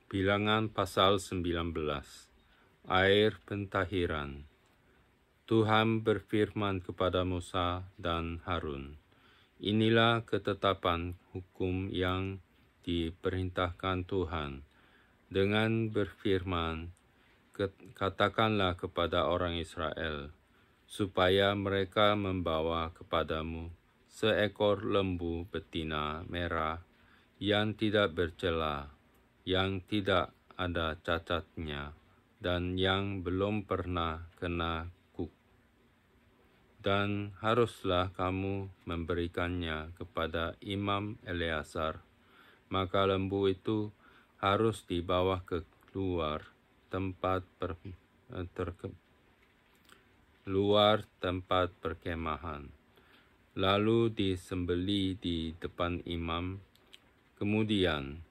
Bilangan pasal 19. Air pentahiran. Tuhan berfirman kepada Musa dan Harun, inilah ketetapan hukum yang diperintahkan Tuhan. Dengan berfirman, katakanlah kepada orang Israel, supaya mereka membawa kepadamu seekor lembu betina merah yang tidak bercela, yang tidak ada cacatnya, dan yang belum pernah kena kuk. Dan haruslah kamu memberikannya kepada Imam Eleazar. Maka lembu itu harus dibawa keluar tempat perkemahan, lalu disembeli di depan imam. Kemudian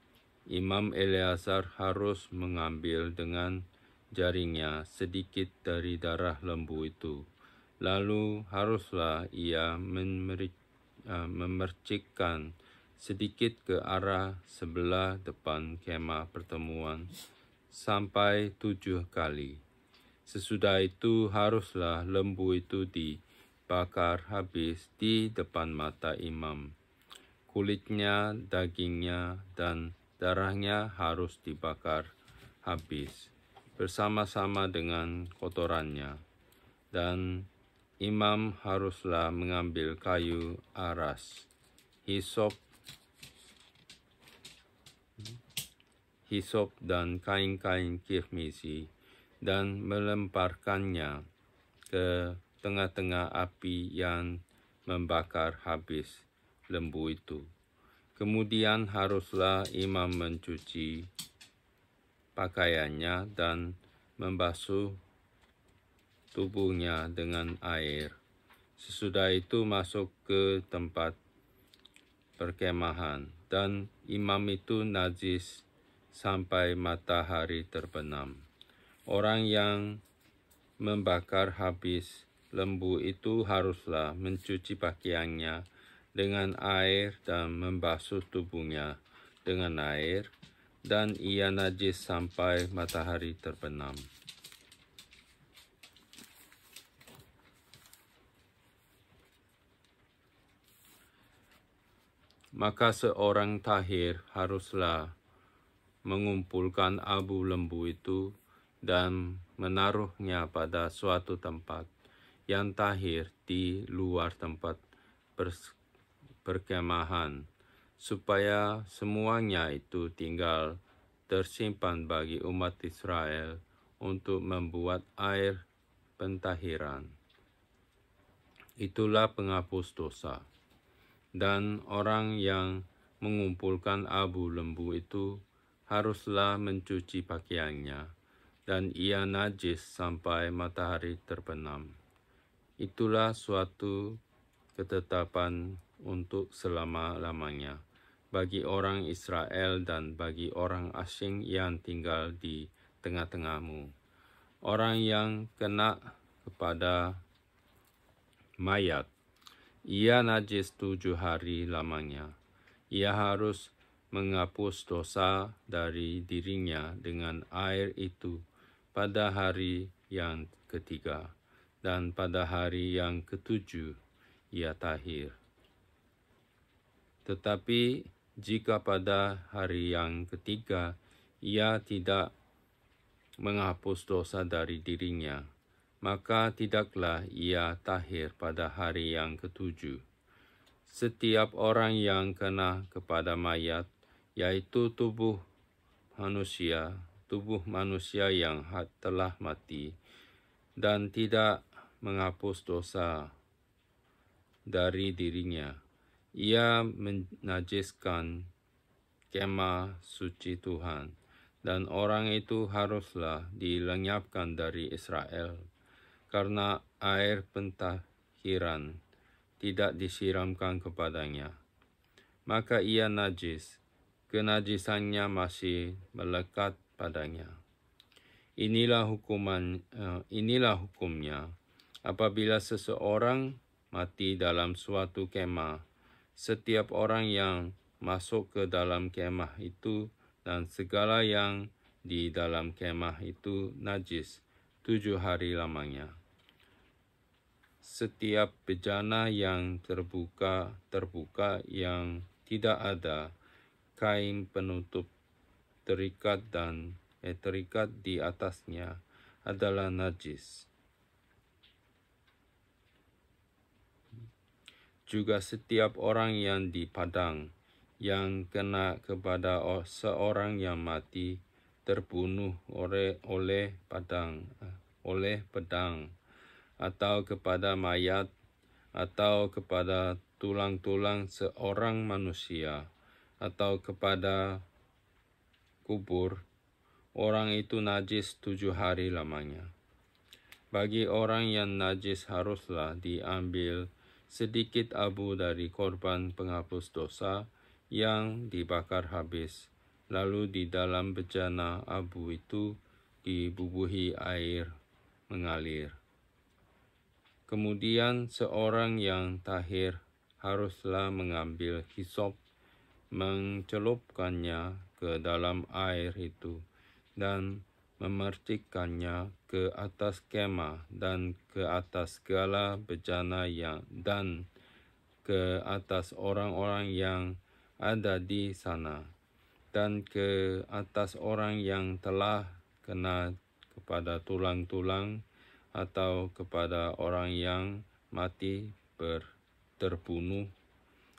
Imam Eleazar harus mengambil dengan jaringnya sedikit dari darah lembu itu. Lalu haruslah ia memercikkan sedikit ke arah sebelah depan kemah pertemuan sampai 7 kali. Sesudah itu haruslah lembu itu dibakar habis di depan mata imam. Kulitnya, dagingnya, dan darahnya harus dibakar habis bersama-sama dengan kotorannya. Dan imam haruslah mengambil kayu aras, hisop dan kain-kain kirmisi, dan melemparkannya ke tengah-tengah api yang membakar habis lembu itu. Kemudian haruslah imam mencuci pakaiannya dan membasuh tubuhnya dengan air. Sesudah itu masuk ke tempat perkemahan, dan imam itu najis sampai matahari terbenam. Orang yang membakar habis lembu itu haruslah mencuci pakaiannya dengan air dan membasuh tubuhnya dengan air, dan ia najis sampai matahari terbenam. Maka seorang tahir haruslah mengumpulkan abu lembu itu dan menaruhnya pada suatu tempat yang tahir di luar tempat perkemahan, supaya semuanya itu tinggal tersimpan bagi umat Israel untuk membuat air pentahiran. Itulah penghapus dosa. Dan orang yang mengumpulkan abu lembu itu haruslah mencuci pakaiannya, dan ia najis sampai matahari terbenam. Itulah suatu ketetapan untuk selama-lamanya bagi orang Israel dan bagi orang asing yang tinggal di tengah-tengahmu. Orang yang kena kepada mayat, ia najis 7 hari lamanya. Ia harus menghapus dosa dari dirinya dengan air itu pada hari yang ketiga, dan pada hari yang ketujuh ia tahir. Tetapi jika pada hari yang ketiga ia tidak menghapus dosa dari dirinya, maka tidaklah ia tahir pada hari yang ketujuh. Setiap orang yang kena kepada mayat, yaitu tubuh manusia yang telah mati, dan tidak menghapus dosa dari dirinya, ia menajiskan kemah suci Tuhan, dan orang itu haruslah dilenyapkan dari Israel, karena air pentahiran tidak disiramkan kepadanya. Maka ia najis, kenajisannya masih melekat padanya. Inilah hukumnya. Apabila seseorang mati dalam suatu kemah, setiap orang yang masuk ke dalam kemah itu dan segala yang di dalam kemah itu najis 7 hari lamanya. Setiap bejana yang terbuka yang tidak ada kain penutup terikat di atasnya adalah najis. Juga setiap orang yang di padang yang kena kepada seorang yang mati terbunuh oleh pedang atau kepada mayat atau kepada tulang-tulang seorang manusia atau kepada kubur, orang itu najis 7 hari lamanya. Bagi orang yang najis haruslah diambil sedikit abu dari korban penghapus dosa yang dibakar habis, lalu di dalam bejana abu itu dibubuhi air mengalir. Kemudian seorang yang tahir haruslah mengambil hisop, mencelupkannya ke dalam air itu, dan memercikkannya ke atas kemah dan ke atas segala bejana dan ke atas orang-orang yang ada di sana, dan ke atas orang yang telah kena kepada tulang-tulang atau kepada orang yang mati terbunuh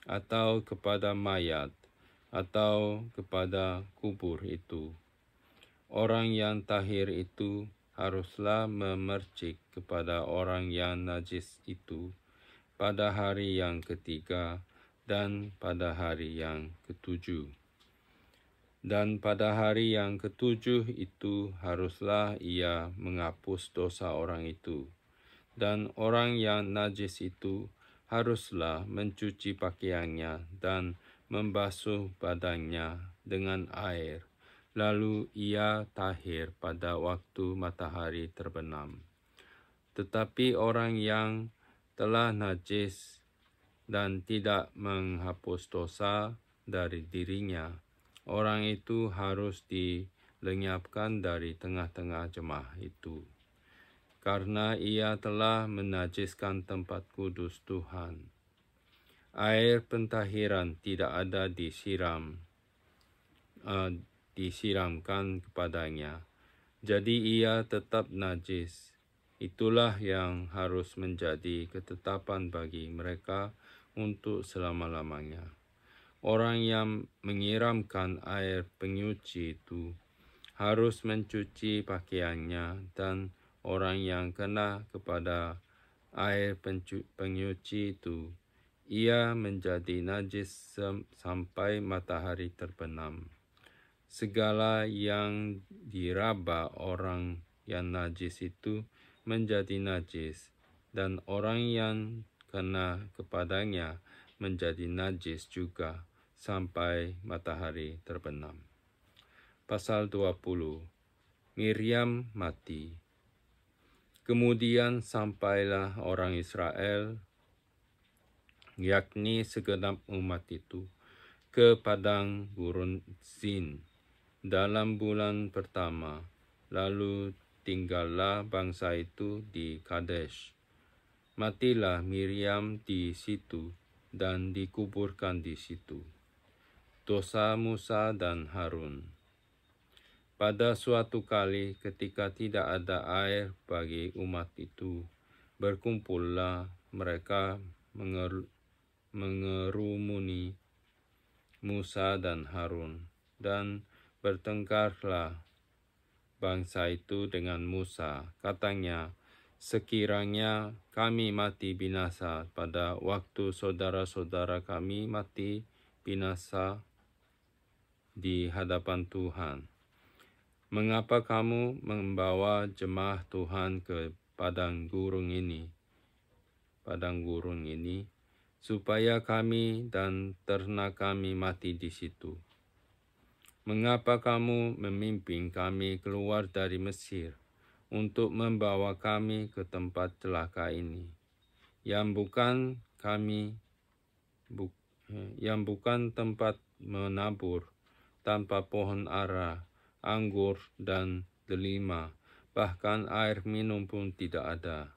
atau kepada mayat atau kepada kubur itu. Orang yang tahir itu haruslah memercik kepada orang yang najis itu pada hari yang ketiga dan pada hari yang ketujuh. Dan pada hari yang ketujuh itu haruslah ia menghapus dosa orang itu. Dan orang yang najis itu haruslah mencuci pakaiannya dan membasuh badannya dengan air. Lalu ia tahir pada waktu matahari terbenam. Tetapi orang yang telah najis dan tidak menghapus dosa dari dirinya, orang itu harus dilenyapkan dari tengah-tengah jemaah itu, karena ia telah menajiskan tempat kudus Tuhan. Air pentahiran tidak ada disiramkan kepadanya, jadi ia tetap najis. Itulah yang harus menjadi ketetapan bagi mereka untuk selama-lamanya. Orang yang menyiramkan air penyuci itu harus mencuci pakaiannya, dan orang yang kena kepada air penyuci itu, ia menjadi najis sampai matahari terbenam. Segala yang diraba orang yang najis itu menjadi najis, dan orang yang kena kepadanya menjadi najis juga sampai matahari terbenam. Pasal 20. Miriam mati. Kemudian sampailah orang Israel, yakni segenap umat itu, ke padang gurun Zin dalam bulan pertama, lalu tinggallah bangsa itu di Kadesh. Matilah Miriam di situ dan dikuburkan di situ. Dosa Musa dan Harun. Pada suatu kali ketika tidak ada air bagi umat itu, berkumpullah mereka mengerumuni Musa dan Harun, dan bertengkarlah bangsa itu dengan Musa. Katanya, sekiranya kami mati binasa pada waktu saudara-saudara kami mati binasa di hadapan Tuhan, mengapa kamu membawa jemaah Tuhan ke padang gurun ini, supaya kami dan ternak kami mati di situ? Mengapa kamu memimpin kami keluar dari Mesir untuk membawa kami ke tempat celaka ini, yang bukan tempat menabur, tanpa pohon ara, anggur, dan delima, bahkan air minum pun tidak ada.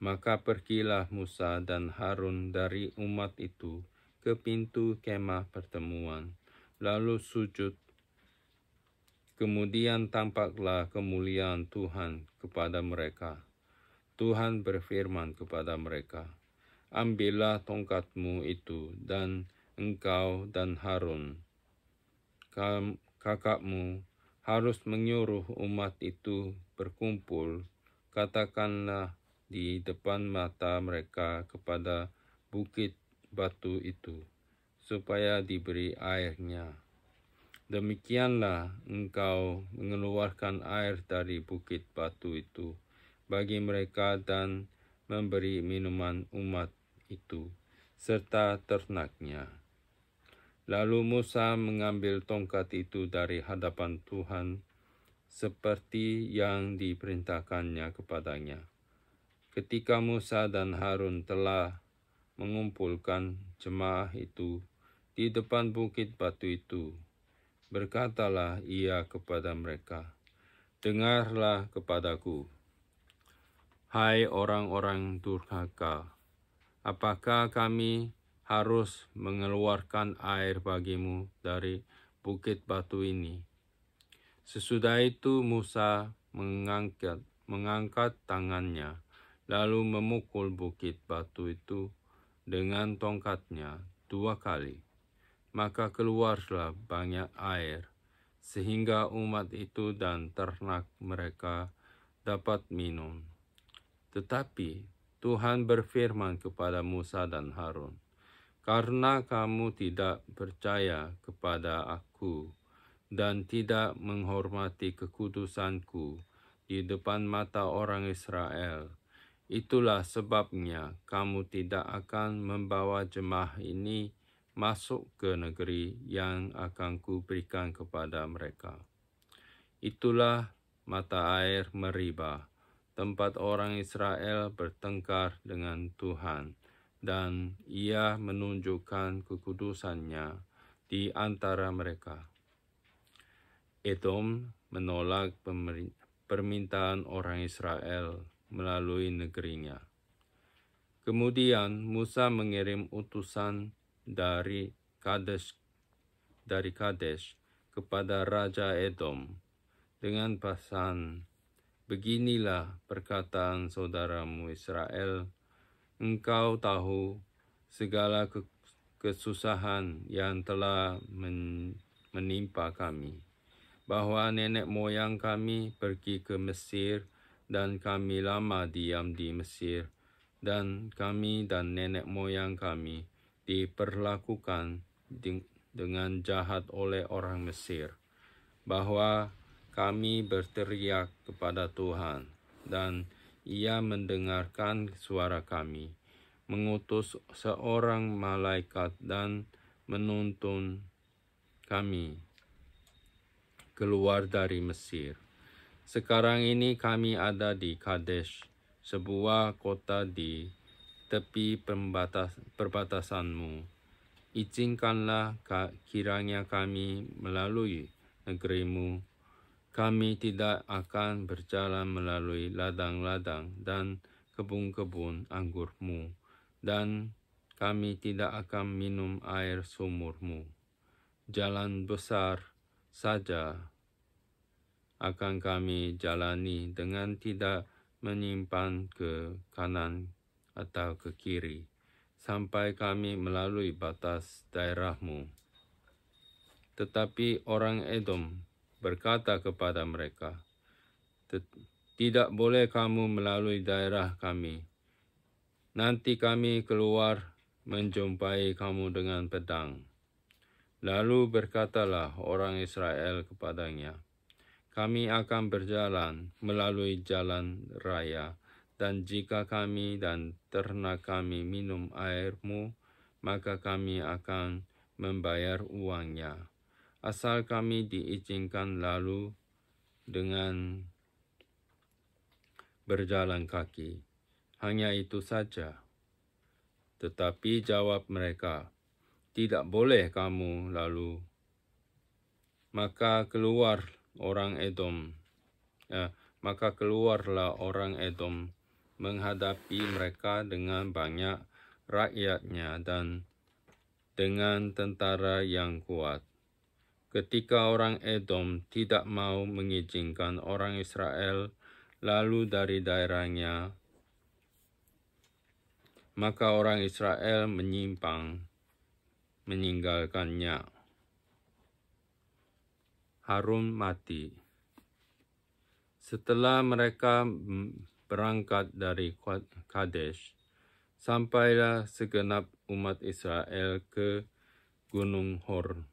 Maka pergilah Musa dan Harun dari umat itu ke pintu kemah pertemuan, lalu sujud. Kemudian tampaklah kemuliaan Tuhan kepada mereka. Tuhan berfirman kepada mereka, "Ambillah tongkatmu itu, dan engkau dan Harun, kakakmu, harus menyuruh umat itu berkumpul. Katakanlah di depan mata mereka kepada bukit batu itu, supaya diberi airnya. Demikianlah engkau mengeluarkan air dari bukit batu itu bagi mereka dan memberi minuman umat itu, serta ternaknya." Lalu Musa mengambil tongkat itu dari hadapan Tuhan, seperti yang diperintahkannya kepadanya. Ketika Musa dan Harun telah mengumpulkan jemaah itu di depan bukit batu itu, berkatalah ia kepada mereka, "Dengarlah kepadaku, hai orang-orang durhaka, apakah kami harus mengeluarkan air bagimu dari bukit batu ini?" Sesudah itu Musa mengangkat tangannya, lalu memukul bukit batu itu dengan tongkatnya 2 kali. Maka keluarlah banyak air, sehingga umat itu dan ternak mereka dapat minum. Tetapi Tuhan berfirman kepada Musa dan Harun, "Karena kamu tidak percaya kepada Aku dan tidak menghormati kekudusanku di depan mata orang Israel, itulah sebabnya kamu tidak akan membawa jemaah ini masuk ke negeri yang akan kuberikan kepada mereka. Itulah mata air Meribah, tempat orang Israel bertengkar dengan Tuhan, dan ia menunjukkan kekudusannya di antara mereka." Edom menolak permintaan orang Israel melalui negerinya. Kemudian Musa mengirim utusan dari Kadesh kepada Raja Edom dengan pesan, "Beginilah perkataan saudaramu Israel, engkau tahu segala kesusahan yang telah menimpa kami, bahwa nenek moyang kami pergi ke Mesir dan kami lama diam di Mesir, dan kami dan nenek moyang kami diperlakukan dengan jahat oleh orang Mesir, bahwa kami berteriak kepada Tuhan, dan Ia mendengarkan suara kami, mengutus seorang malaikat dan menuntun kami keluar dari Mesir. Sekarang ini kami ada di Kadesh, sebuah kota di tepi perbatasanmu. Izinkanlah kiranya kami melalui negerimu. Kami tidak akan berjalan melalui ladang-ladang dan kebun-kebun anggurmu, dan kami tidak akan minum air sumurmu. Jalan besar saja akan kami jalani dengan tidak menyimpan ke kanan atau ke kiri, sampai kami melalui batas daerahmu." Tetapi orang Edom berkata kepada mereka, "Tidak boleh kamu melalui daerah kami. Nanti kami keluar menjumpai kamu dengan pedang." Lalu berkatalah orang Israel kepadanya, "Kami akan berjalan melalui jalan raya, dan jika kami dan ternak kami minum airmu, maka kami akan membayar uangnya, asal kami diizinkan lalu dengan berjalan kaki. Hanya itu saja." Tetapi jawab mereka, "Tidak boleh kamu lalu Maka keluarlah orang Edom menghadapi mereka dengan banyak rakyatnya dan dengan tentara yang kuat. Ketika orang Edom tidak mau mengizinkan orang Israel lalu dari daerahnya, maka orang Israel meninggalkannya. Harun mati. Setelah mereka berangkat dari Kadesh, sampailah segenap umat Israel ke Gunung Hor.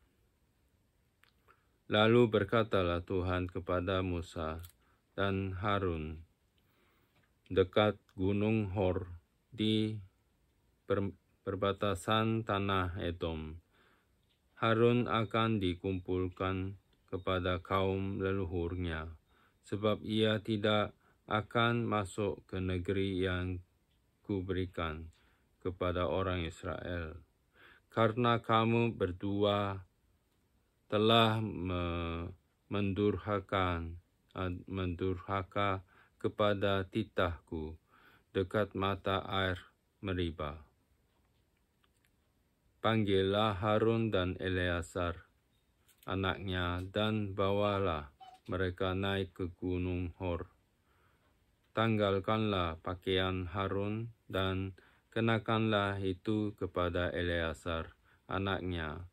Lalu berkatalah Tuhan kepada Musa dan Harun dekat Gunung Hor di perbatasan tanah Edom. Harun akan dikumpulkan kepada kaum leluhurnya, sebab ia tidak akan masuk ke negeri yang kuberikan kepada orang Israel. Karena kamu berdua telah mendurhaka kepada titahku dekat mata air Meribah. Panggillah Harun dan Eleazar anaknya, dan bawalah mereka naik ke Gunung Hor. Tanggalkanlah pakaian Harun dan kenakanlah itu kepada Eleazar anaknya.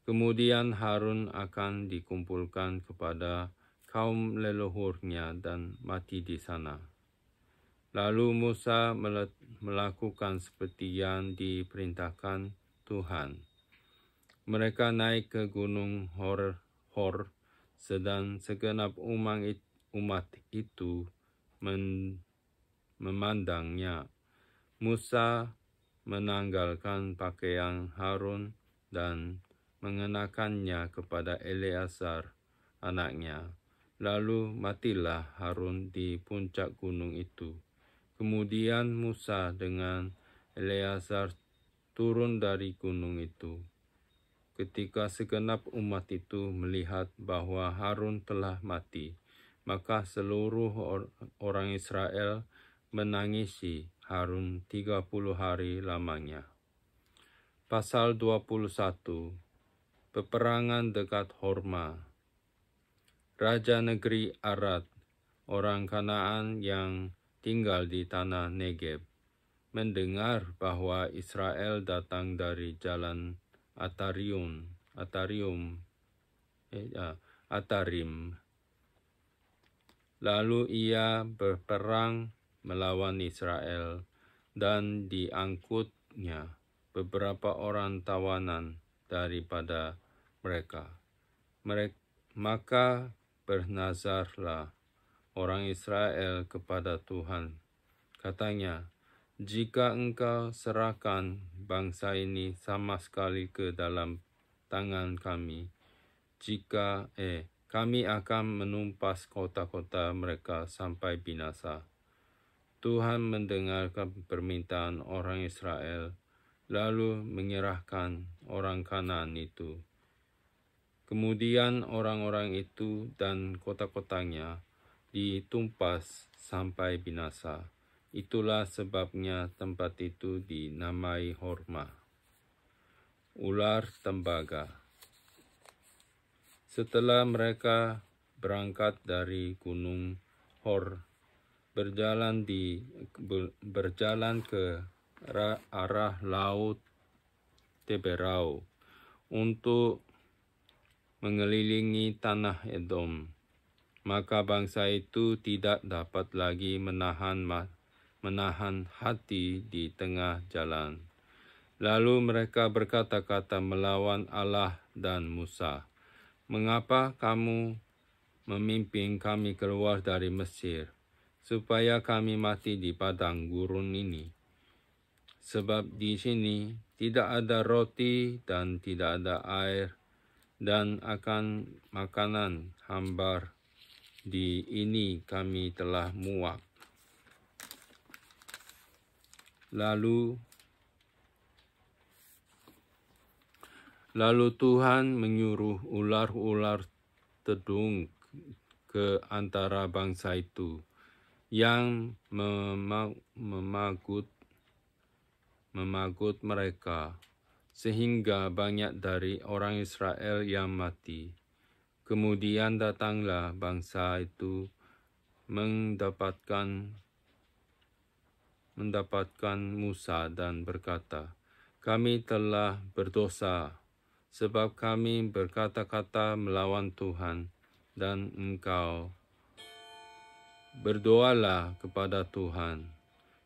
Kemudian Harun akan dikumpulkan kepada kaum leluhurnya dan mati di sana. Lalu Musa melakukan seperti yang diperintahkan Tuhan. Mereka naik ke Gunung Hor, sedang segenap umat itu memandangnya. Musa menanggalkan pakaian Harun dan mengenakannya kepada Eleazar anaknya. Lalu matilah Harun di puncak gunung itu. Kemudian Musa dengan Eleazar turun dari gunung itu. Ketika segenap umat itu melihat bahwa Harun telah mati, maka seluruh orang Israel menangisi Harun 30 hari lamanya. Pasal 21. Peperangan dekat Horma. Raja negeri Arad, orang Kanaan yang tinggal di tanah Negeb, mendengar bahwa Israel datang dari jalan Atarim. Lalu ia berperang melawan Israel dan diangkutnya beberapa orang tawanan daripada mereka. Maka bernazarlah orang Israel kepada Tuhan. Katanya, jika engkau serahkan bangsa ini sama sekali ke dalam tangan kami, kami akan menumpas kota-kota mereka sampai binasa. Tuhan mendengarkan permintaan orang Israel, lalu menyerahkan orang Kanaan itu. Kemudian orang-orang itu dan kota-kotanya ditumpas sampai binasa. Itulah sebabnya tempat itu dinamai Horma. Ular tembaga. Setelah mereka berangkat dari Gunung Hor, berjalan ke arah Laut Teberau untuk mengelilingi tanah Edom, maka bangsa itu tidak dapat lagi menahan hati di tengah jalan. Lalu mereka berkata-kata melawan Allah dan Musa, "Mengapa kamu memimpin kami keluar dari Mesir, supaya kami mati di padang gurun ini? Sebab di sini tidak ada roti dan tidak ada air, dan akan makanan hambar di ini kami telah muak." Lalu Lalu Tuhan menyuruh ular-ular tedung ke antara bangsa itu, yang memagut mereka, sehingga banyak dari orang Israel yang mati. Kemudian datanglah bangsa itu mendapatkan Musa dan berkata, "Kami telah berdosa, sebab kami berkata-kata melawan Tuhan, dan engkau berdoalah kepada Tuhan,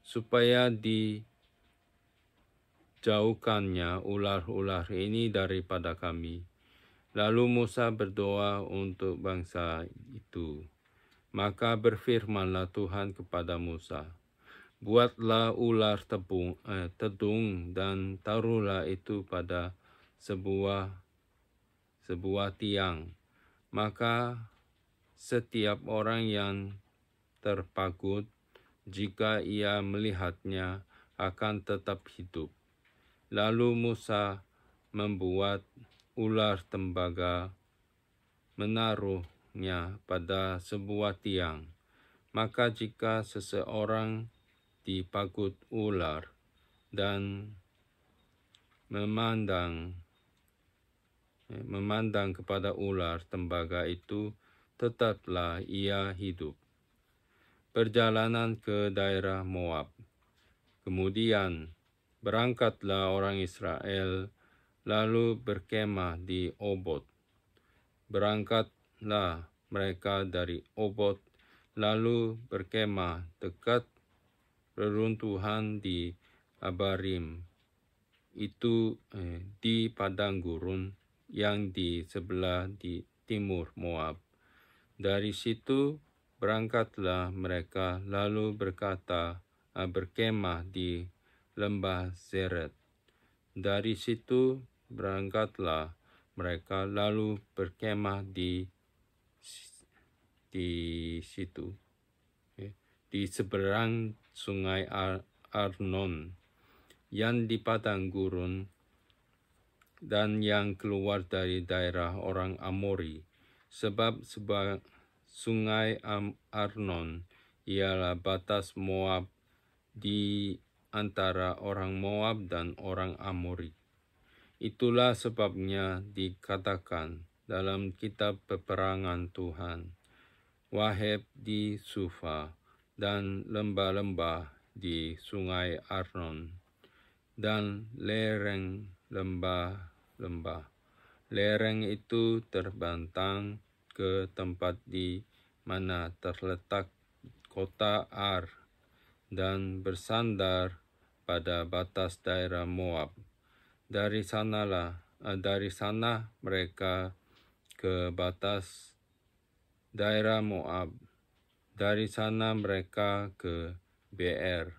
supaya dijauhkannya ular-ular ini daripada kami." Lalu Musa berdoa untuk bangsa itu. Maka berfirmanlah Tuhan kepada Musa, "Buatlah ular tedung dan taruhlah itu pada sebuah tiang. Maka setiap orang yang terpagut, jika ia melihatnya, akan tetap hidup." Lalu Musa membuat ular tembaga, menaruhnya pada sebuah tiang. Maka jika seseorang dipagut ular dan memandang kepada ular tembaga itu, tetaplah ia hidup. Perjalanan ke daerah Moab. Kemudian berangkatlah orang Israel, lalu berkemah di Obot. Berangkatlah mereka dari Obot, lalu berkemah dekat reruntuhan di Abarim, itu di padang gurun yang di sebelah di timur Moab. Dari situ berangkatlah mereka, lalu berkemah di lembah Zeret. Dari situ berangkatlah mereka, lalu berkemah di situ, di seberang sungai Arnon, yang di padang gurun, dan yang keluar dari daerah orang Amori, sebab sungai Arnon ialah batas Moab di antara orang Moab dan orang Amori. Itulah sebabnya dikatakan dalam kitab peperangan Tuhan, Waheb di Sufa, dan lembah-lembah di sungai Arnon, dan lereng lembah-lembah. Lereng itu terbentang ke tempat di mana terletak kota Ar, dan bersandar pada batas daerah Moab. Dari sana mereka ke batas daerah Moab. Dari sana mereka ke Beer.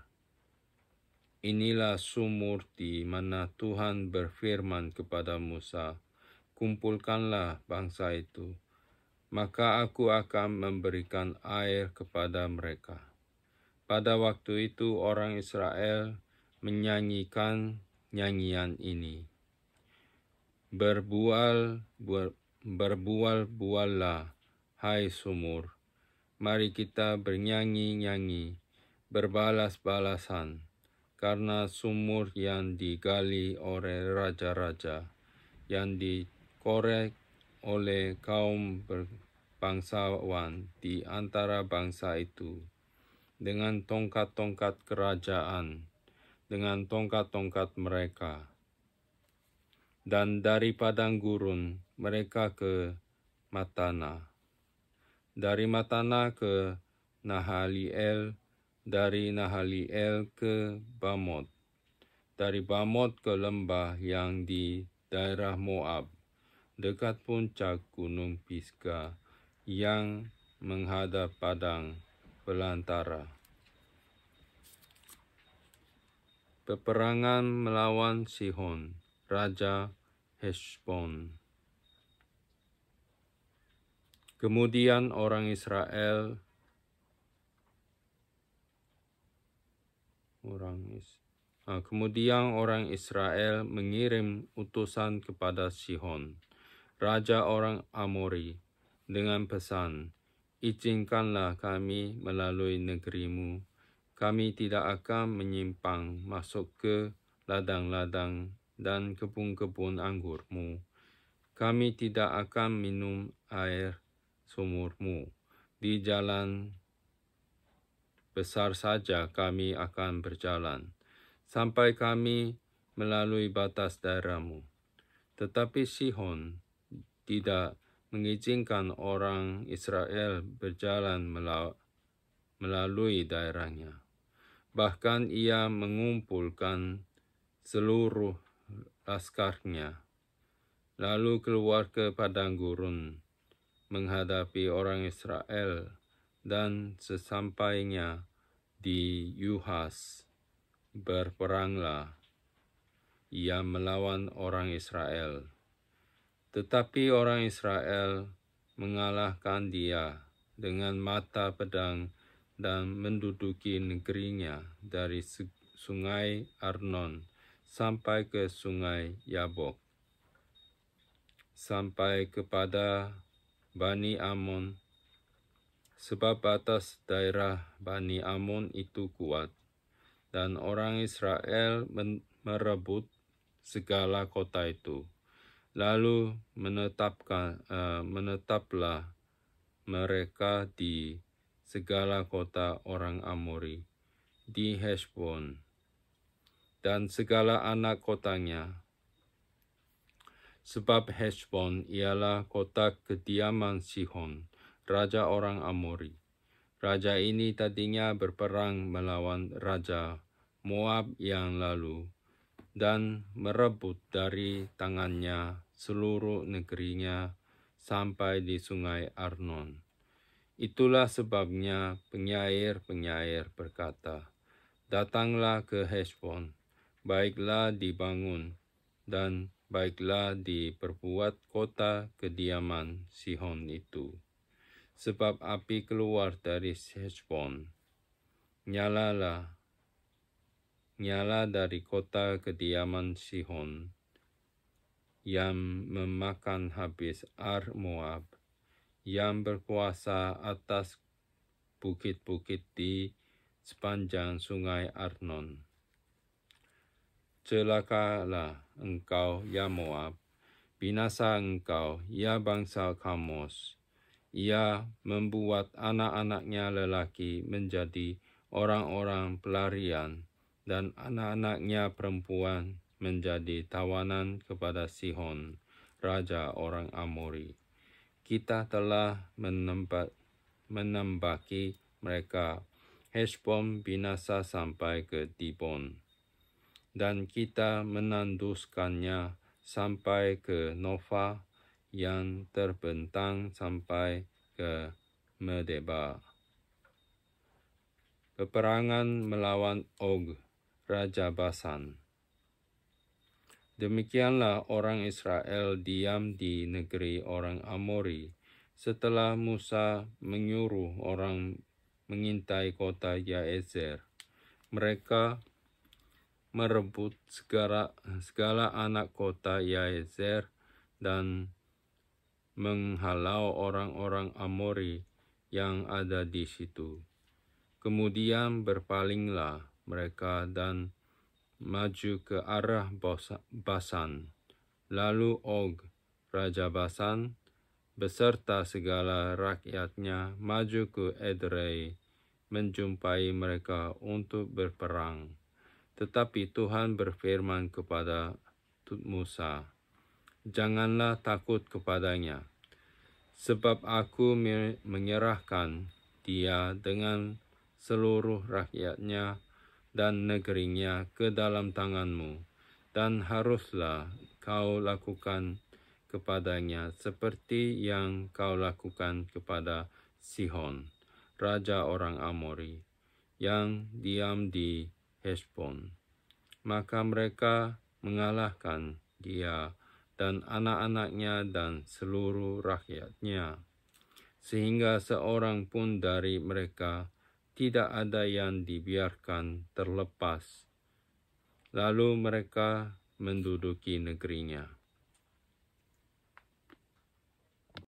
Inilah sumur di mana Tuhan berfirman kepada Musa, "Kumpulkanlah bangsa itu, maka aku akan memberikan air kepada mereka." Pada waktu itu orang Israel menyanyikan nyanyian ini, Berbual-buallah, hai sumur, mari kita bernyanyi-nyanyi, berbalas-balasan, karena sumur yang digali oleh raja-raja, yang dikorek oleh kaum bangsawan di antara bangsa itu, dengan tongkat-tongkat kerajaan, dengan tongkat-tongkat mereka. Dan dari padang gurun mereka ke Matana, dari Matana ke Nahaliel, dari Nahaliel ke Bamot, dari Bamot ke lembah yang di daerah Moab, dekat puncak gunung Pisgah yang menghadap padang belantara. Peperangan melawan Sihon, Raja Heshbon. Kemudian orang Israel Kemudian orang Israel mengirim utusan kepada Sihon, raja orang Amori, dengan pesan, "Izinkanlah kami melalui negerimu. Kami tidak akan menyimpang masuk ke ladang-ladang dan kebun-kebun anggurmu. Kami tidak akan minum air sumurmu. Di jalan besar saja kami akan berjalan, sampai kami melalui batas daerahmu." Tetapi Sihon tidak mengizinkan orang Israel berjalan melalui daerahnya. Bahkan ia mengumpulkan seluruh laskarnya, lalu keluar ke padang gurun menghadapi orang Israel, dan sesampainya di Yuhas, berperanglah ia melawan orang Israel. Tetapi orang Israel mengalahkan dia dengan mata pedang dan menduduki negerinya dari sungai Arnon sampai ke sungai Yabok, sampai kepada Bani Amon, sebab batas daerah Bani Amon itu kuat, dan orang Israel merebut segala kota itu. Lalu menetaplah mereka di segala kota orang Amori, di Heshbon, dan segala anak kotanya. Sebab Heshbon ialah kota kediaman Sihon, raja orang Amori. Raja ini tadinya berperang melawan raja Moab yang lalu, dan merebut dari tangannya seluruh negerinya sampai di sungai Arnon. Itulah sebabnya penyair-penyair berkata, "Datanglah ke Heshbon, baiklah dibangun, dan baiklah diperbuat kota kediaman Sihon itu. Sebab api keluar dari Heshbon, nyala dari kota kediaman Sihon, yang memakan habis Ar Moab, yang berkuasa atas bukit-bukit di sepanjang sungai Arnon. Celakalah engkau, ya Moab, binasa engkau, ya bangsa Kamos. Ia membuat anak-anaknya lelaki menjadi orang-orang pelarian, dan anak-anaknya perempuan menjadi tawanan kepada Sihon, raja orang Amori. Kita telah menembaki mereka. Heshbon binasa sampai ke Dibon, dan kita menanduskannya sampai ke Nova, yang terbentang sampai ke Medeba. Peperangan melawan Og, raja Basan. Demikianlah orang Israel diam di negeri orang Amori setelah Musa menyuruh orang mengintai kota Yaezer. Mereka merebut segala anak kota Yaezer dan menghalau orang-orang Amori yang ada di situ. Kemudian berpalinglah mereka dan maju ke arah Basan. Lalu Og, raja Basan, beserta segala rakyatnya maju ke Edrei, menjumpai mereka untuk berperang. Tetapi Tuhan berfirman kepada Musa, "Janganlah takut kepadanya, sebab aku menyerahkan dia dengan seluruh rakyatnya dan negerinya ke dalam tanganmu, dan haruslah kau lakukan kepadanya seperti yang kau lakukan kepada Sihon, raja orang Amori, yang diam di Heshbon." Maka mereka mengalahkan dia dan anak-anaknya dan seluruh rakyatnya, sehingga seorang pun dari mereka tidak ada yang dibiarkan terlepas Lalu mereka menduduki negerinya.